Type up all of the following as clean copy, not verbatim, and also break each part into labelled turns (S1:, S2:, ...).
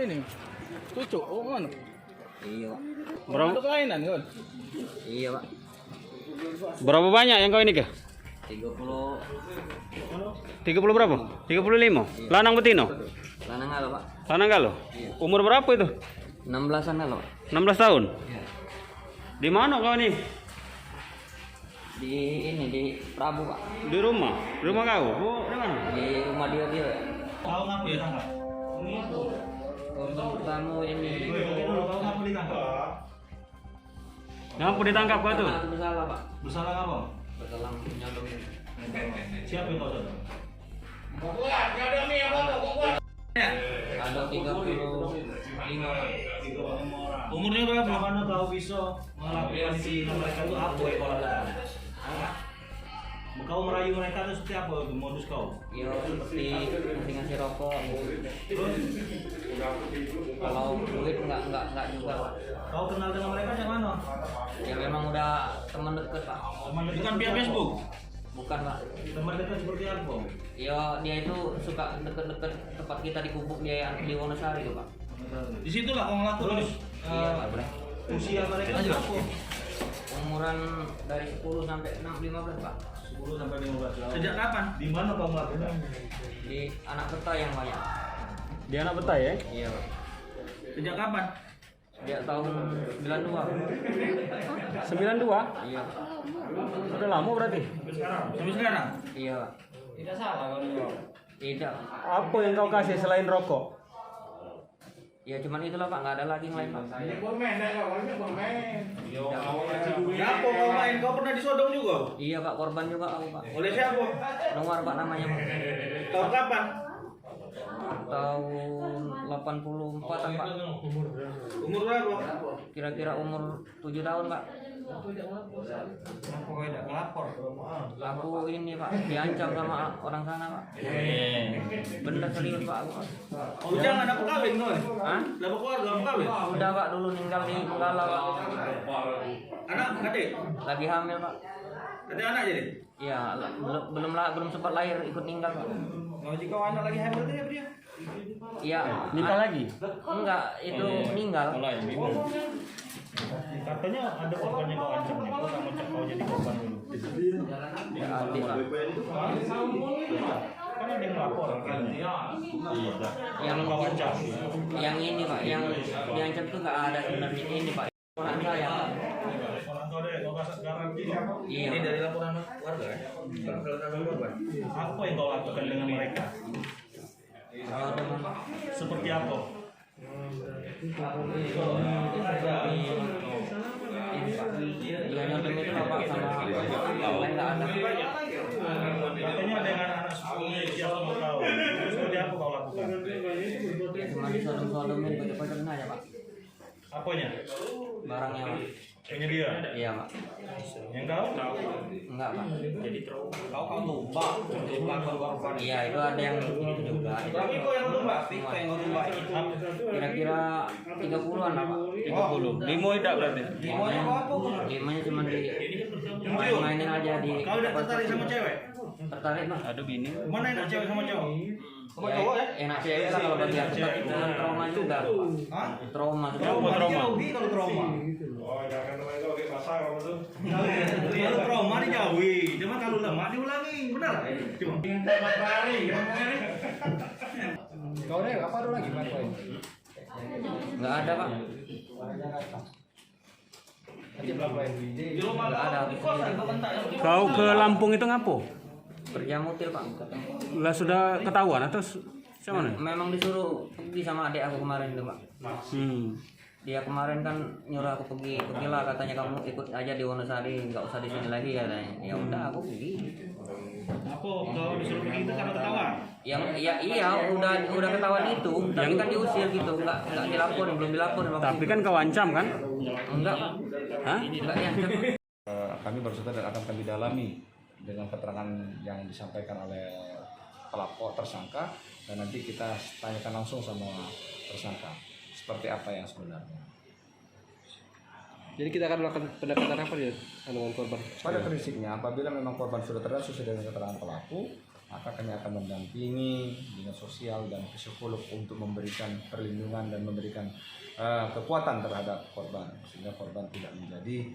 S1: ini cucu, oh mana?
S2: Iya, Pak.
S1: Berapa kelainan kan?
S2: Iya, Pak.
S3: Berapa banyak yang kau ini ke?
S2: 30
S3: 30 berapa? 35? Lanang betino?
S2: lanang halo, Pak.
S3: Lanang kalau?
S2: Iya.
S3: Umur berapa itu?
S2: 16-an halo.
S3: 16 tahun?
S2: Iya.
S3: Di mana kau ini?
S2: Di ini di Prabu, Pak.
S3: Di rumah? Di rumah kau? Oh, di mana?
S2: Di rumah dia.
S1: Tahu ngapa ditangkap?
S2: Korban pertama ini.
S1: Tahu ngapa ditangkap?
S3: Ngapa ditangkap kau tuh?
S2: Karena aku bersalah, Pak.
S1: Bersalah apa?
S2: Bersalah nyodomin.
S1: Siapa yang kau saudara?
S2: Ada 35.
S1: Umurnya berapa? Mana kau bisa melakukan si mereka itu apa yang kau lakukan? Kau merayu mereka itu seperti apa modus kau?
S2: Ya seperti ngasih rokok. Kalau duit enggak juga, Pak.
S1: Kau kenal dengan mereka yang mana?
S2: Ya memang udah teman dekat, Pak.
S1: Teman bukan via Facebook.
S2: Bukan, Pak.
S1: Teman dekat seperti apa?
S2: Ya dia itu suka deket-deket tempat kita di Kubuk dia di Wonosari itu, Pak.
S1: Di situlah kau ngelakuin.
S2: Iya, Pak.
S1: Usia mereka berapa?
S2: Umuran dari 10 sampai 15, Pak.
S1: 10 sampai 15 tahun. Sejak kapan? Di mana kau melakukan?
S2: Di anak peta yang banyak.
S3: Di anak betai ya?
S2: Iya, Pak.
S1: Sejak kapan?
S2: Dia tahun 92.
S3: 92?
S2: Iya, Pak.
S3: Udah lama berarti?
S1: Sampai sekarang?
S2: Iya, Pak. Tidak salah kalau tidak.
S3: Apa yang kau kasih selain rokok?
S2: Ya cuman itulah, Pak, nggak ada lagi yang lain, Pak.
S1: Siapa kau main? Kau pernah disodong juga?
S2: Iya, Pak, korban juga aku, Pak.
S1: Oleh siapa?
S2: Nomor, Pak, namanya, Pak.
S1: Tahun kapan?
S2: Tahun 84-an, Pak.
S1: Umur berapa?
S2: Kira-kira umur 7 tahun, Pak. Aku ini, Pak, diancam sama orang sana, Pak. Bener serius, Pak, aku, Pak.
S1: Oh, jangan ada kawin kau.
S2: Hah?
S1: Dapat keluarga kawin.
S2: Udah, Pak, dulu ninggal di Bengkala, Pak.
S1: Anak adik?
S2: Lagi hamil, Pak.
S1: Ada anak jadi?
S2: Iya, belum sempat lahir, ikut ninggal, Pak.
S1: Oh, jika anak lagi hamil itu dia?
S2: Iya.
S3: Nikah lagi?
S2: Enggak, itu meninggal.
S1: Katanya ada korban yang kau ancam nih. Kau tak mau kau jadi korban dulu.
S2: Ya, adik, Pak.
S1: Kan ada yang lapor kan? Iya.
S2: Yang
S1: Kau ancam.
S2: yang ini, Pak, yang diancam itu enggak ada sebenarnya ini, Pak. Orang saya.
S1: Orang kau deh, kau kasih garansi.
S2: Iya.
S1: Ini dari laporan warga ya? Korban. Apa yang kau lakukan dengan mereka?
S2: Kalau dengan
S1: Seperti apa?
S2: dia nyodom itu, Pak, sama yang lain enggak ada.
S1: Katanya ada yang anak-anak sepupunya siapa mau tahu. Seperti apa kau lakukan?
S2: Ya cuma disodom-sodomin bocor-bocorin aja, Pak.
S1: Apanya?
S2: Barangnya, Pak.
S1: Kayaknya dia.
S2: Iya, Pak.
S1: Yang kau?
S2: Enggak, Pak.
S1: Kau tumbak korban.
S2: Iya, itu ada yang itu juga.
S1: Tapi kau yang tumbak? Kau yang tumbak itu?
S2: Kira-kira 30-an lah, Pak.
S3: 30. Limo tidak berarti?
S2: Limanya cuma di main-mainin aja di.
S1: Kau udah tertarik sama cewek?
S2: Tertarik, Pak.
S3: Ada bini.
S1: Mana enak cewek sama cowok?
S2: Ya, enak cewek lah kalau bagi aku, tapi dengan trauma juga, Pak.
S1: Hah?
S2: Trauma.
S3: Trauma.
S1: Kalau trauma. Kalau trauma dijauhi, cuma kalau lemah diulangi, benar? Cuma.
S4: Kau deh, apa dulu lagi Pak?
S2: Enggak ada, Pak.
S1: Di rumah
S2: Enggak ada.
S3: Kau ke Lampung itu ngapo?
S2: Kerja mutil, Pak.
S3: Lah sudah ketahuan atau sama mana?
S2: Memang disuruh pergi sama adik aku kemarin tuh, Pak. Dia kemarin kan nyuruh aku pergilah katanya, kamu ikut aja di Wonosari, nggak usah di sini lagi katanya. Ya udah, aku pergi.
S1: Apa kau disuruh pergi itu karena ketahuan?
S2: Yang ya iya udah ketahuan itu, tapi kan diusir gitu, nggak dilaporin, belum dilaporin.
S3: Tapi kan kau ancam kan?
S2: Enggak, Pak.
S3: Hah?
S2: Enggak ya.
S4: Kami baru saja dan akan kami dalami dengan keterangan yang disampaikan oleh pelapor tersangka, dan nanti kita tanyakan langsung sama tersangka seperti apa yang sebenarnya.
S5: Jadi kita akan melakukan pendekatan apa ya dengan korban?
S4: Pada prinsipnya apabila memang korban sudah terlihat sesuai dengan keterangan pelaku, maka kami akan mendampingi dinas sosial dan psikolog untuk memberikan perlindungan dan memberikan kekuatan terhadap korban sehingga korban tidak menjadi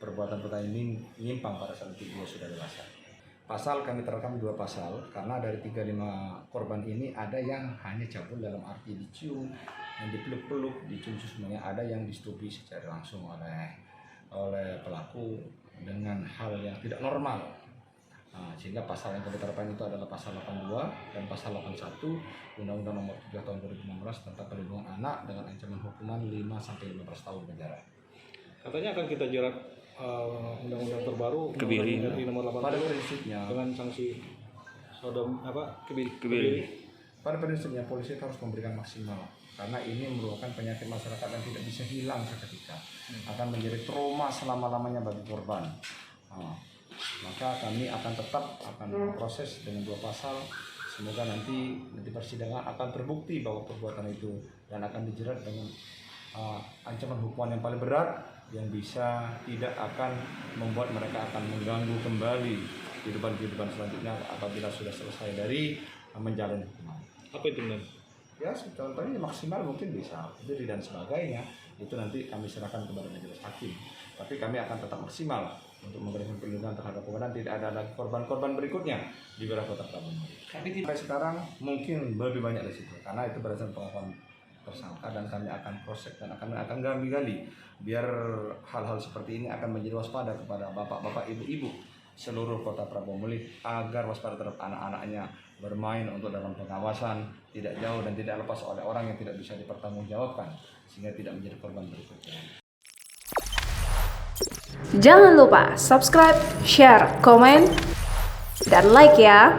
S4: perbuatan menyimpang pada saat itu dia sudah dewasa. Pasal kami terapkan 2 pasal karena dari 35 korban ini ada yang hanya cabul dalam arti dicium, yang dipeluk-peluk, dicium semuanya, ada yang disetubuhi secara langsung oleh pelaku dengan hal yang tidak normal. Sehingga pasal yang kami terapkan itu adalah pasal 82 dan pasal 81 Undang-Undang Nomor 3 Tahun 2016 tentang Perlindungan Anak dengan ancaman hukuman 5-15 tahun penjara.
S1: Katanya akan kita jerat undang-undang terbaru
S3: Kebiri.
S1: RI nomor 80
S4: Pada prinsipnya,
S1: dengan sanksi sodom
S3: Kebiri.
S4: pada prinsipnya polisi harus memberikan maksimal karena ini merupakan penyakit masyarakat yang tidak bisa hilang seketika, akan menjadi trauma selama-lamanya bagi korban. Maka kami akan tetap proses dengan 2 pasal. Semoga nanti persidangan akan terbukti bahwa perbuatan itu dan akan dijerat dengan ancaman hukuman yang paling berat yang bisa tidak akan membuat mereka akan mengganggu kembali kehidupan selanjutnya apabila sudah selesai dari menjalani hukuman.
S1: Apa itu benar?
S4: Ya contohnya maksimal mungkin bisa diri dan sebagainya, itu nanti kami serahkan kepada majelis hakim. Tapi kami akan tetap maksimal untuk memberikan perlindungan terhadap korban, tidak ada lagi korban-korban berikutnya di wilayah Kota Prabonmuli. Sampai sekarang mungkin lebih banyak dari situ karena itu berdasarkan pengakuan tersangka dan kami akan proses dan akan gali biar hal-hal seperti ini akan menjadi waspada kepada bapak-bapak, ibu-ibu seluruh Kota Prabonmuli agar waspada terhadap anak-anaknya bermain untuk dalam pengawasan, tidak jauh dan tidak lepas oleh orang yang tidak bisa dipertanggungjawabkan sehingga tidak menjadi korban berikutnya.
S5: Jangan lupa subscribe, share, komen, dan like ya.